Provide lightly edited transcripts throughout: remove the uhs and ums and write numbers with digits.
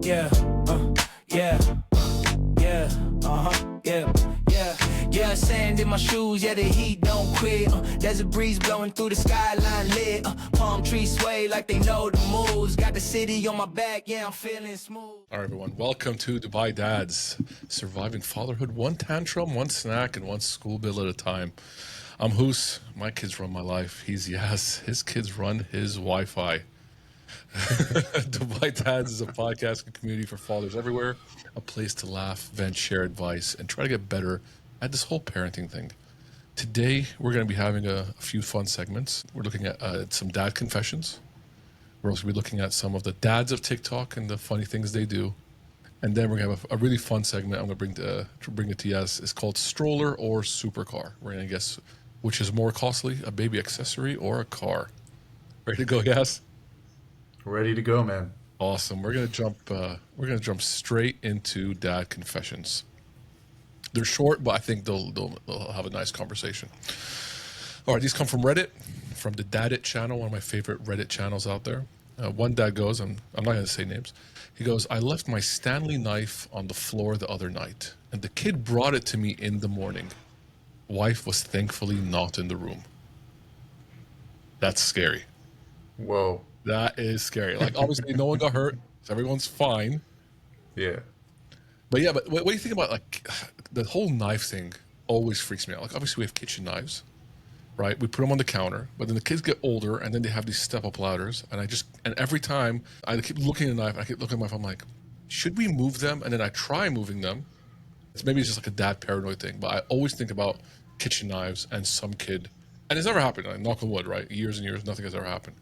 Yeah, yeah, yeah, yeah, yeah. Yeah, sand in my shoes, yeah, the heat don't quit. There's a breeze blowing through the skyline lit. Palm trees sway like they know the moves. Got the city on my back, yeah, I'm feeling smooth. All right, everyone. Welcome to Dubai Dads, surviving fatherhood, one tantrum, one snack, and one school bill at a time. I'm Hoos. My kids run my life. He's Yass. His kids run his Wi-Fi. Dubai Dads is a podcast and community for fathers everywhere, a place to laugh, vent, share advice, and try to get better at this whole parenting thing. Today, we're going to be having a few fun segments. We're looking at some dad confessions. We're also going to be looking at some of the dads of TikTok and the funny things they do. And then we're going to have a really fun segment I'm going to bring it to Yass. It's called Stroller or Supercar. We're going to guess which is more costly, a baby accessory or a car. Ready to go, Yass? Ready to go, man. Awesome. We're gonna jump straight into dad confessions. They're short, but I think they'll have a nice conversation. All right, these come from Reddit, from the Dadit channel, one of my favorite Reddit channels out there. One dad goes, I'm not going to say names. He goes, I left my Stanley knife on the floor the other night, and the kid brought it to me in the morning. Wife was thankfully not in the room. That's scary. Whoa. That is scary. Like, obviously, no one got hurt. So everyone's fine. Yeah. But yeah, but what do you think about, like, the whole knife thing always freaks me out. Like, obviously, we have kitchen knives, right? We put them on the counter, but then the kids get older, and then they have these step-up ladders. And every time I keep looking at the knife, I keep looking at my phone, I'm like, should we move them? And then I try moving them. Maybe it's just like a dad paranoid thing, but I always think about kitchen knives and some kid. And it's never happened. Like, knock on wood, right? Years and years, nothing has ever happened.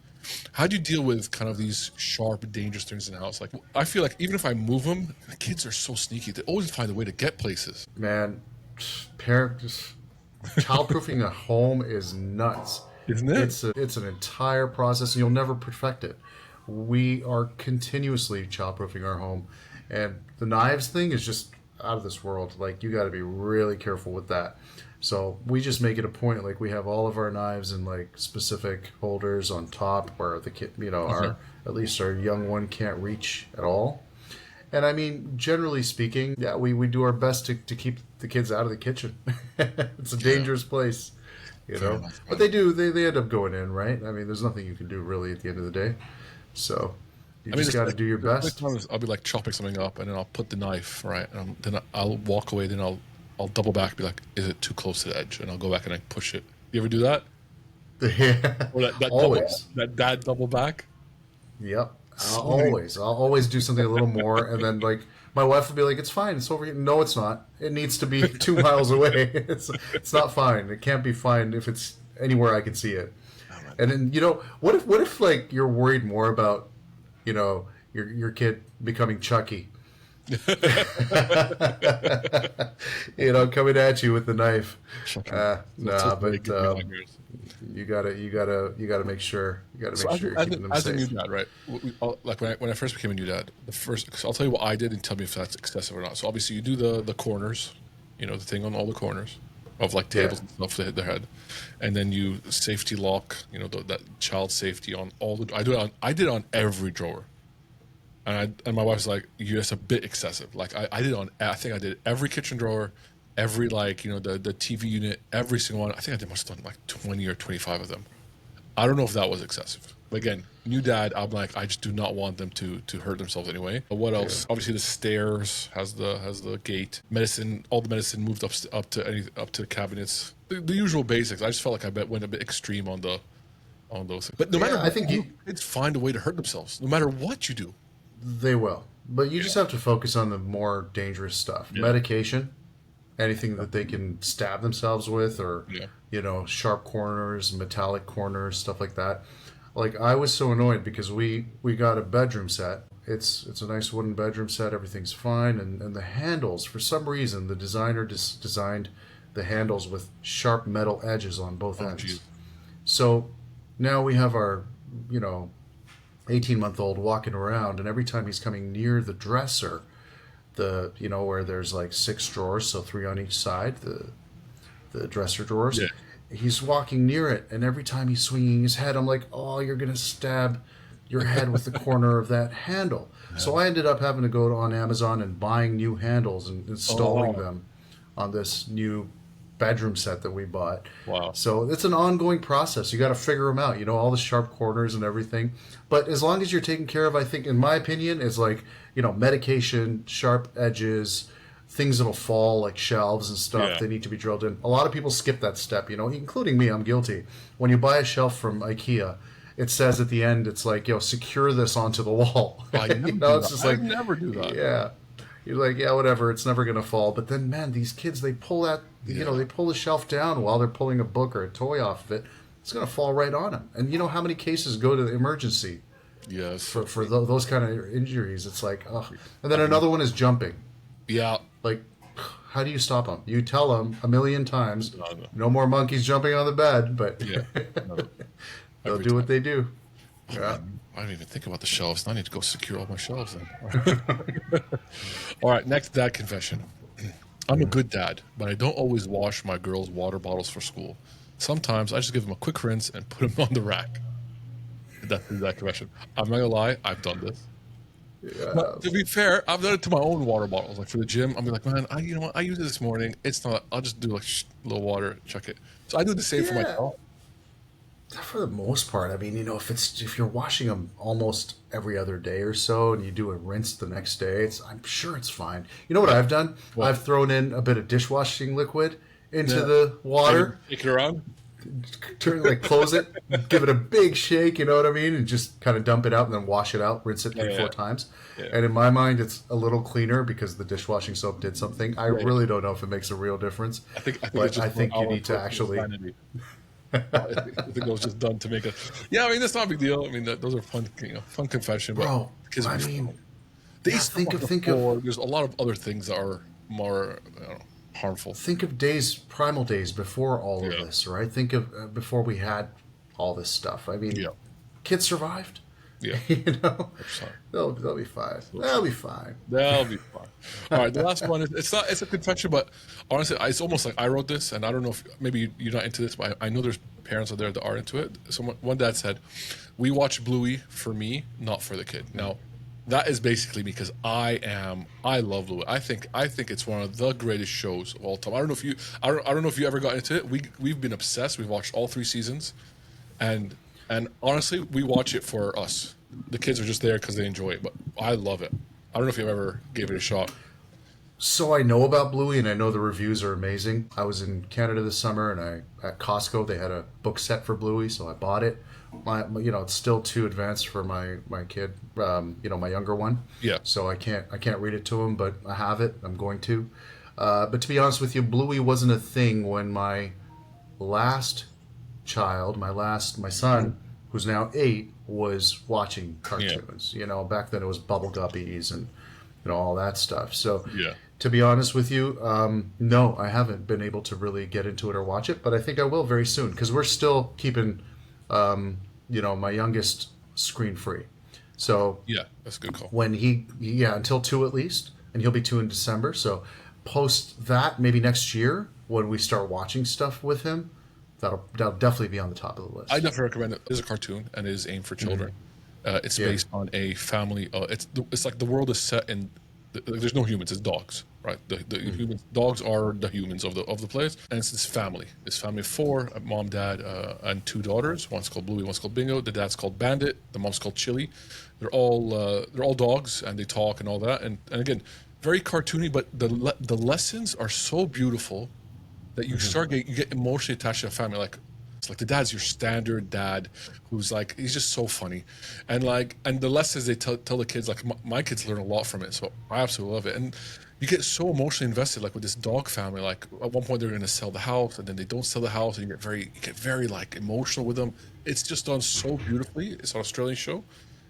How do you deal with kind of these sharp, dangerous things in the house? Like, I feel like even if I move them, the kids are so sneaky. They always find a way to get places. Man, childproofing a home is nuts. Isn't it? It's an entire process, and you'll never perfect it. We are continuously childproofing our home, and the knives thing is just out of this world. Like, you got to be really careful with that. So we just make it a point, like, we have all of our knives in like specific holders on top where the kid, our at least our young one can't reach at all. And I mean, generally speaking, yeah, we do our best to keep the kids out of the kitchen. It's a dangerous place, But they end up going in, right? I mean, there's nothing you can do really at the end of the day. So you just got to do your best. I'll be like chopping something up, and then I'll put the knife, right? And then I'll walk away, then I'll double back, be like, is it too close to the edge? And I'll go back and I push it. You ever do that? Yeah. Or that always. That dad double back? Yep. I'll always do something a little more, and then like my wife will be like, it's fine, it's over here. No, it's not. It needs to be 2 miles away. It's not fine. It can't be fine if it's anywhere I can see it. And then, what if like you're worried more about, your kid becoming Chucky? Coming at you with the knife. You gotta make sure you're keeping them safe. As a new dad, right? Like when I first became a new dad, I'll tell you what I did and tell me if that's excessive or not. So obviously you do the corners, the thing on all the corners of like tables and stuff to hit their head, and then you safety lock, that child safety on all the. I did it on every drawer. And my wife's like, that's a bit excessive. Like I think I did every kitchen drawer, every the TV unit, every single one. I think I must have done like 20 or 25 of them. I don't know if that was excessive. But again, new dad, I'm like, I just do not want them to hurt themselves anyway. But what else? Yeah. Obviously the stairs has the gate. Medicine, all the medicine moved up to the cabinets. The usual basics. I just felt like I went a bit extreme on those things. But no matter, I think kids find a way to hurt themselves, no matter what you do. They will. But you just have to focus on the more dangerous stuff. Yeah. Medication, anything that they can stab themselves with, or, sharp corners, metallic corners, stuff like that. Like, I was so annoyed because we got a bedroom set. It's a nice wooden bedroom set. Everything's fine. And the handles, for some reason, the designer designed the handles with sharp metal edges on both ends. Geez. So now we have our, 18-month-old walking around, and every time he's coming near the dresser, where there's like 6 drawers, so 3 on each side, the dresser drawers, he's walking near it, and every time he's swinging his head, I'm like, oh, you're gonna stab your head with the corner of that handle. So I ended up having to go on Amazon and buying new handles and installing them on this new bedroom set that we bought. Wow. So it's an ongoing process. You got to figure them out, all the sharp corners and everything. But as long as you're taken care of, I think, in my opinion, is like, medication, sharp edges, things that'll fall like shelves and stuff. Yeah. They need to be drilled in. A lot of people skip that step, including me. I'm guilty. When you buy a shelf from IKEA, it says at the end, it's like, secure this onto the wall. I It's just like, never do that. Yeah. You're like, yeah, whatever. It's never going to fall. But then, man, these kids, they pull that, they pull the shelf down while they're pulling a book or a toy off of it. It's going to fall right on them. And you know how many cases go to the emergency Yes. for those kind of injuries? It's like, ugh. And then another one is jumping. Yeah. Like, how do you stop them? You tell them a million times, No. no more monkeys jumping on the bed, but Yeah. No. they'll Every do what time. they do. Yeah. I didn't even think about the shelves. I need to go secure all my shelves then. All right, next dad confession. I'm a good dad, but I don't always wash my girls' water bottles for school. Sometimes I just give them a quick rinse and put them on the rack. That's the dad confession. I'm not gonna lie, I've done this. Yeah. But to be fair, I've done it to my own water bottles. Like for the gym, I'm like, man, you know what? I used it this morning. It's not. I'll just do like a little water, check it. So I do the same for Yeah. myself. For the most part, I mean, if you're washing them almost every other day or so, and you do a rinse the next day, I'm sure it's fine. You know what I've done? What? I've thrown in a bit of dishwashing liquid into the water, Take it around. close it, give it a big shake. You know what I mean? And just kind of dump it out, and then wash it out, rinse it three, Yeah. 4 times. Yeah. And in my mind, it's a little cleaner because the dishwashing soap did something. I really don't know if it makes a real difference. I think but it's just I think for you our need to personal actually. sanity. I think it was just done to make it. Yeah, I mean that's not a big deal. I mean those are fun, fun confession. But Bro, kids I are mean, they yeah, think of. There's a lot of other things that are more harmful. Think of primal days before all of Yeah. this, right? Think of before we had all this stuff. I mean, Yeah. kids survived. Yeah, They'll be fine. They'll be fine. that'll be fun. All right, the last one is it's a confession, but honestly, it's almost like I wrote this, and I don't know if maybe you're not into this, but I know there's parents out there that are into it. So one dad said, "We watch Bluey for me, not for the kid." Now, that is basically because I love Bluey. I think it's one of the greatest shows of all time. I don't know if you ever got into it. We've been obsessed. We've watched all 3 seasons, and honestly, we watch it for us. The kids are just there because they enjoy it, but I love it. I don't know if you ever gave it a shot. So I know about Bluey, and I know the reviews are amazing. I was in Canada this summer, and at Costco they had a book set for Bluey, so I bought it. It's still too advanced for my kid, my younger one. Yeah. So I can't read it to him, but I have it. I'm going to. But to be honest with you, Bluey wasn't a thing when my last child, my son, who's now 8, was watching cartoons. Back then it was Bubble Guppies and all that stuff. So Yeah. to be honest with you, no, I haven't been able to really get into it or watch it, but I think I will very soon because we're still keeping, my youngest screen free. So Yeah, that's a good call. when until 2 at least, and he'll be 2 in December. So post that, maybe next year when we start watching stuff with him, that'll definitely be on the top of the list. I definitely recommend it. It's a cartoon and it is aimed for children. It's Yeah. based on a family. It's like the world is set in. There's no humans. It's dogs, right? The humans. Dogs are the humans of the place, and it's this family. This family of 4: a mom, dad, and 2 daughters. One's called Bluey. One's called Bingo. The dad's called Bandit. The mom's called Chili. They're all dogs, and they talk and all that. And again, very cartoony, but the lessons are so beautiful that you you get emotionally attached to a family. Like it's like the dad's your standard dad who's like he's just so funny, and the lessons they tell the kids, like my kids learn a lot from it, so I absolutely love it. And you get so emotionally invested, like with this dog family. Like at one point they're going to sell the house, and then they don't sell the house, and you get very like emotional with them. It's just done so beautifully. It's an Australian show,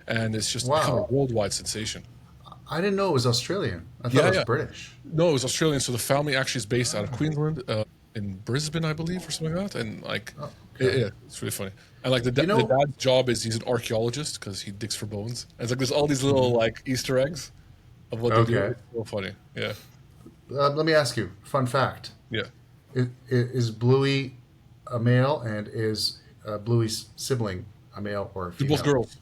and it's just become a worldwide sensation. I didn't know it was Australian. I thought it was British. No, it was Australian. So the family actually is based out of Queensland, in Brisbane, I believe, or something like that. And yeah, it's really funny. And like the dad's job is he's an archaeologist because he digs for bones. And it's like there's all these little like Easter eggs of what they do. It's so funny. Yeah. Let me ask you, fun fact. Yeah. Is Bluey a male, and is Bluey's sibling a male or a They're female? both girls.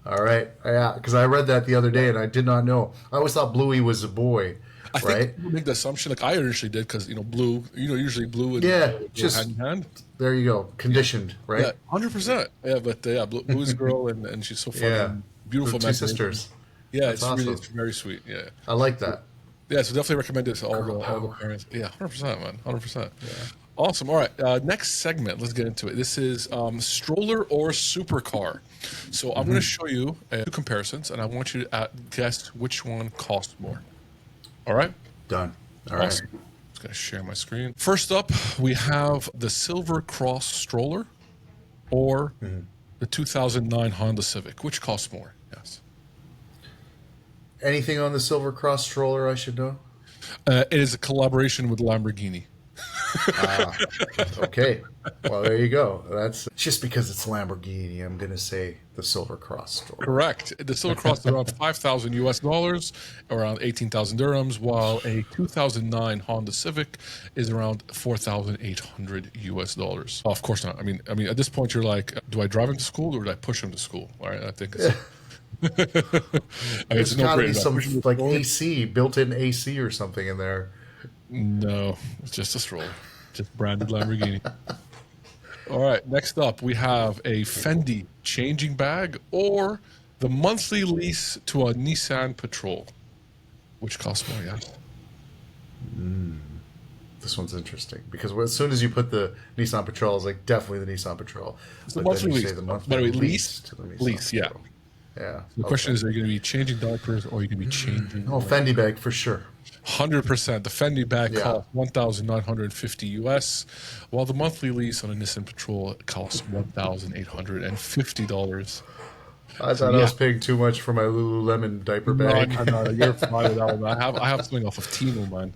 All right. Yeah, because I read that the other day and I did not know. I always thought Bluey was a boy, I right? think people make the assumption, like I initially did, because blue, usually blue and Yeah, yellow go just hand in hand. there you go. Conditioned, Yeah, right? 100%. Yeah, but Blue's a girl, and she's so funny, Yeah. and The beautiful two imagination. sisters. Yeah, That's awesome. it's very sweet. Yeah, I like that. yeah. So definitely recommend it to Girl all the power. parents. Yeah, 100%, man, 100%. Awesome. All right, next segment. Let's get into it. This is stroller or supercar. So I'm going to show you two comparisons, and I want you to guess which one costs more. All right. Done. All right. Awesome. Just going to share my screen. First up, we have the Silver Cross Stroller or the 2009 Honda Civic. Which costs more? Yes. Anything on the Silver Cross stroller I should know? It is a collaboration with Lamborghini. Okay. Well, there you go. That's just because it's Lamborghini. I'm gonna say the Silver Cross stroller. Correct. The Silver Cross is around 5,000 US dollars, around 18,000 dirhams, while a 2009 Honda Civic is around 4,800 US dollars. Oh, of course not. I mean, at this point, you're like, do I drive him to school or do I push him to school? All right. I think it's. There's it's got to be no-brainer. some Push him to like school? AC, built-in AC or something in there. No, it's just a stroller, just branded Lamborghini. All right, next up we have a Fendi changing bag or the monthly lease to a Nissan Patrol, which costs more. Yeah, This one's interesting because as soon as you put the Nissan Patrol, it's like definitely the Nissan Patrol. it's the But monthly then you lease. say the By monthly the way, lease to the Nissan lease, yeah. Patrol. Yeah. The question is, are you going to be changing diapers or are you going to be changing? Oh, Fendi bag for sure. 100%. The Fendi bag Yeah. costs 1,950 US, while the monthly lease on a Nissan Patrol costs $1,850. I thought I was paying too much for my Lululemon diaper bag. No, you're fine with that one. I have something off of Timo, man.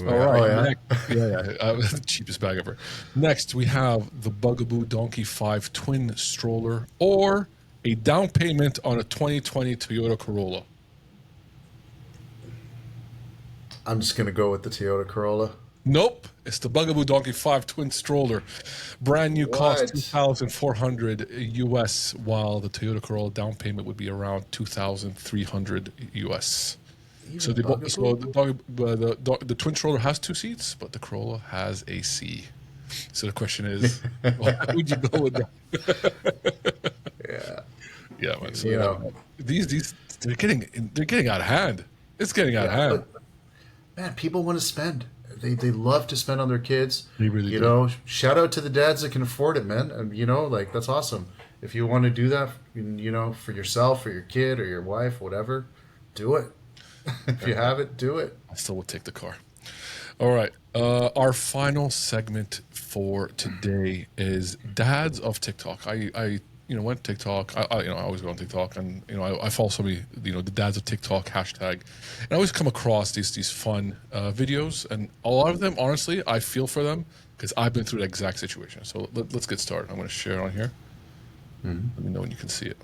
All Oh, right. yeah? The cheapest bag ever. Next, we have the Bugaboo Donkey 5 twin stroller or a down payment on a 2020 Toyota Corolla. I'm just gonna go with the Toyota Corolla. Nope, it's the Bugaboo Donkey 5 twin stroller. Brand new cost What? 2,400 US, while the Toyota Corolla down payment would be around 2,300 US. So the twin stroller has two seats, but the Corolla has a C. So the question is, why would you go with that? Yeah. Yeah, man. So You know. these they're getting out of hand. It's getting out of hand. But, man, people want to spend. They love to spend on their kids. They really you do. know, shout out to the dads that can afford it, man. And like that's awesome. If you want to do that, for yourself or your kid or your wife, whatever, do it. If you have it, do it. I still would take the car. All right. Our final segment for today is dads of TikTok. I went to TikTok. I always go on TikTok, and I follow so many the dads of TikTok hashtag, and I always come across these fun videos, and a lot of them, honestly, I feel for them because I've been through the exact situation. So let's get started. I'm going to share it on here. Let me know when you can see it.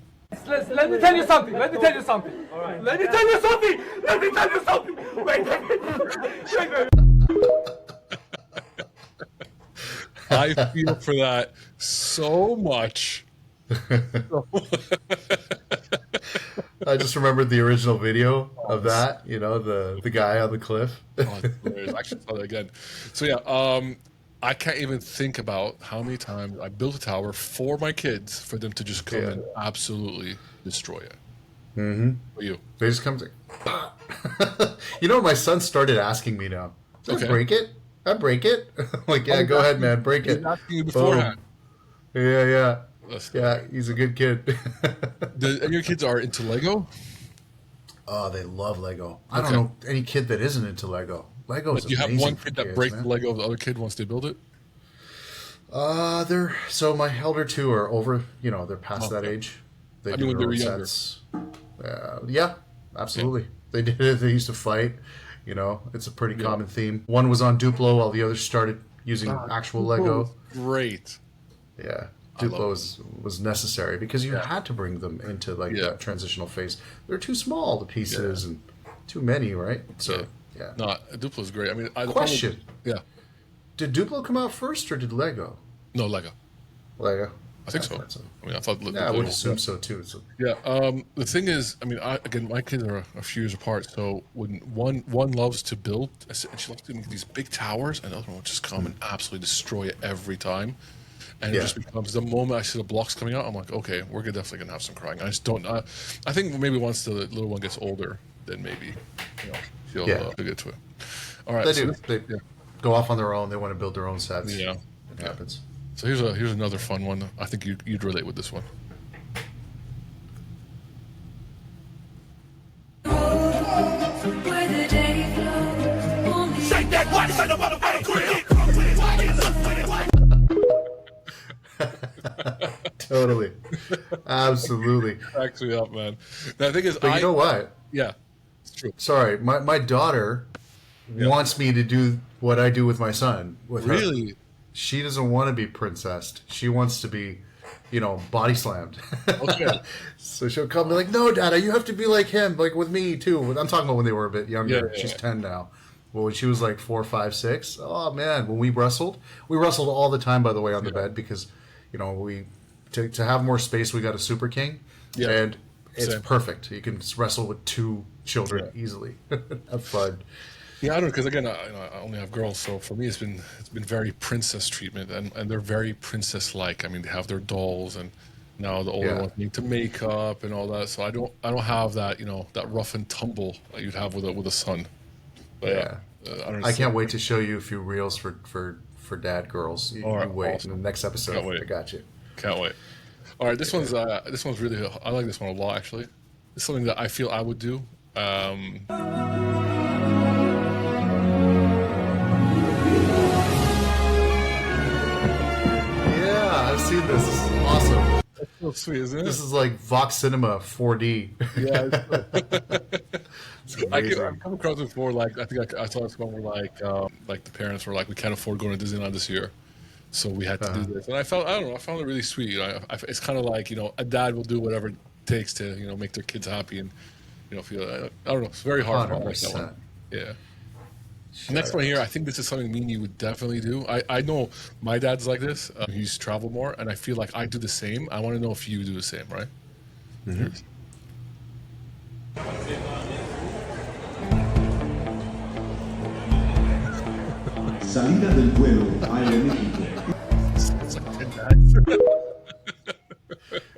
Let me tell you something. Let me tell you something. All right. Let me tell you something. Let me tell you something. Wait. I feel for that so much. I just remembered the original video of that. The guy on the cliff. Oh, it's hilarious. I actually saw that again. So yeah, I can't even think about how many times I built a tower for my kids for them to just come and absolutely destroy it. Mm-hmm. For you. They just come to. My son started asking me now. Did I break it? I break it. I'm like, yeah, go ahead, man, break it. He's asking you beforehand. Yeah. That's- Yeah, he's a good kid. And your kids are into Lego? Oh, they love Lego. I don't know any kid that isn't into Lego. Lego is Do you have amazing one for kid that kids, breaks man. the Lego of the other kid once they build it? So my elder two are over. They're past that age. They I do mean, when their they were own younger. sets. Yeah, absolutely. They did it. They used to fight. It's a pretty common theme. One was on Duplo while the other started using actual Lego. Great. Yeah. Duplo was necessary because you had to bring them into that transitional phase. They're too small, the pieces, and too many, right? So, yeah. No, Duplo's great. I mean, Question. Yeah. Did Duplo come out first or did Lego? No, Lego. Lego. I think so. I mean, I thought. Yeah, I would assume so too. So. Yeah. The thing is, I mean, again, my kids are a few years apart. So when one loves to build, and she loves to make these big towers, and the other one will just come and absolutely destroy it every time. And it just becomes the moment I see the blocks coming out, I'm like, okay, we're definitely gonna have some crying. I just don't. I think maybe once the little one gets older, then maybe she'll get to it. All right. They go off on their own. They want to build their own sets. Yeah. It happens. So here's another fun one. I think you'd relate with this one. Shake that body, say the motherfucker Totally. Absolutely. Cracks me up, man. The thing is, But you know what? Yeah, it's true. Sorry, my daughter wants me to do what I do with my son. With her. Really? She doesn't want to be princessed. She wants to be, body slammed. Okay. So she'll come and be like, no, Dada, you have to be like him, like with me too. I'm talking about when they were a bit younger. Yeah, She's 10 now. Well, when she was like 4, 5, 6, oh man, when we wrestled all the time, by the way, on the bed because, to have more space, we got a Super King, and it's perfect. You can wrestle with 2 children easily. Have fun. Yeah, I don't know, because again, I only have girls, so for me it's been very princess treatment, and they're very princess-like. I mean, they have their dolls, and now the older ones need to make up and all that. So I don't have that that rough and tumble that you'd have with a son. But I can't wait to show you a few reels for dad girls. You wait in the next episode. I got you. Can't wait. All right, this one's really, I like this one a lot actually. It's something that I feel I would do. I've seen this. This is awesome. That's so sweet, isn't it? This is like Vox Cinema 4D. Yeah. I've come across before. Like I think I saw this one where like the parents were like, we can't afford going to Disneyland this year, so we had to do this. And I found it really sweet. It's kind of like a dad will do whatever it takes to make their kids happy and feel. I don't know. It's very hard. 100%. Yeah. Next one here, I think this is something me and you would definitely do. I know my dad's like this. He used to travel more, and I feel like I do the same. I want to know if you do the same, right? Mm-hmm. Salida del vuelo Aeroméxico.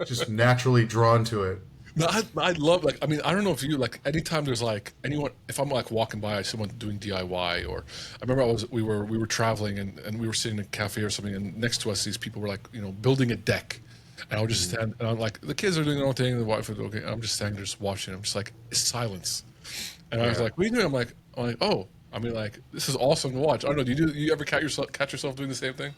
Just naturally drawn to it. No, I love I don't know if you anytime there's anyone, if I'm walking by someone doing DIY, or I remember we were traveling and we were sitting in a cafe or something, and next to us these people were building a deck, and I would just stand and I'm like, the kids are doing their own thing, the wife is okay, and I'm just standing there just watching. I'm just like, it's silence, and I was like, what are you doing? I'm like, oh, this is awesome to watch. I don't know, do you ever catch yourself doing the same thing?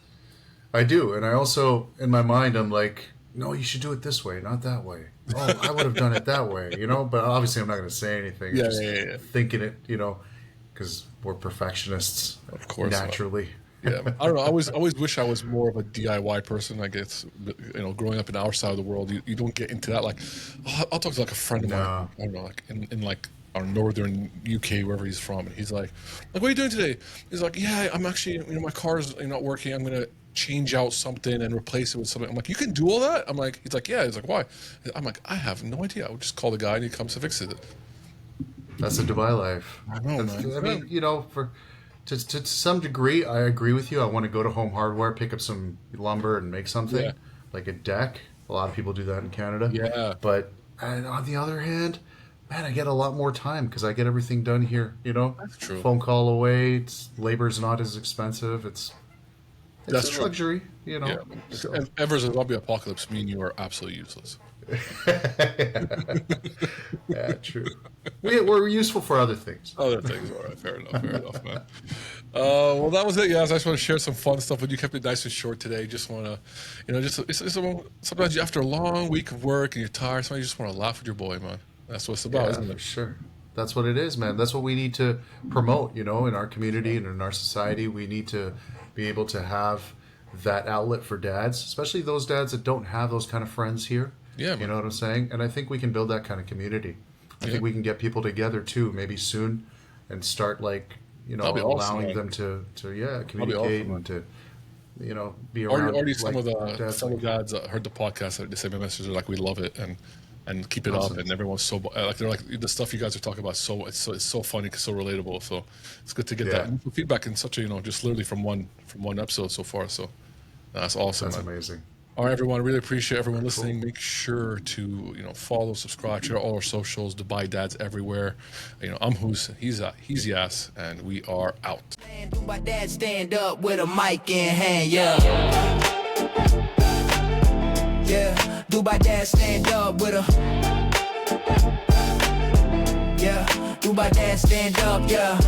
I do, and I also in my mind I'm like, no, you should do it this way, not that way. Oh, I would have done it that way, But obviously, I'm not going to say anything. Yeah, just thinking it, because we're perfectionists, of course, naturally. Yeah, I don't know. I always wish I was more of a DIY person. I guess growing up in our side of the world, you don't get into that. I'll talk to a friend of mine. I don't know, in our northern UK, wherever he's from, and he's like, what are you doing today? He's like, yeah, I'm actually, my car's not working. I'm gonna change out something and replace it with something. I'm like, you can do all that? I'm like, he's like, yeah. He's like, why? I'm like, I have no idea. I would just call the guy and he comes to fix it. That's a Dubai life. I know, man. I mean, to some degree, I agree with you. I want to go to Home Hardware, pick up some lumber and make something like a deck. A lot of people do that in Canada. Yeah. But on the other hand, man, I get a lot more time because I get everything done here. That's true. Phone call away. Labor's not as expensive. It's That's a true. Luxury, Yeah. So. And ever as a zombie apocalypse, me and you are absolutely useless. Yeah, true. We're useful for other things. Other things, all right. Fair enough, man. Well, that was it, Yass. I just want to share some fun stuff with you. Kept it nice and short today. Just want to, sometimes after a long week of work and you're tired, sometimes you just want to laugh with your boy, man. That's what it's about, isn't it? Sure. That's what it is, man. That's what we need to promote, in our community and in our society. We need to be able to have that outlet for dads, especially those dads that don't have those kind of friends here. Yeah, man. You know what I'm saying? And I think we can build that kind of community. I think we can get people together too, maybe soon, and start allowing them to communicate and to be around. Already some of the dads fellow like- dads heard the podcast. They sent me messages like, we love it and keep it Awesome. up. And everyone's so like, they're like, the stuff you guys are talking about. It's so funny, so relatable. So it's good to get Yeah. that feedback in such a, just literally from one episode so far. So that's awesome. That's man. amazing. All right, everyone. Really appreciate everyone listening. Make sure to follow, subscribe, share all our socials. Dubai Dads everywhere. I'm he's Yass, and we are out. Do my dad stand up with a mic in hand, yeah. Yeah, do my dad stand up with a. Yeah, do my dad stand up, yeah.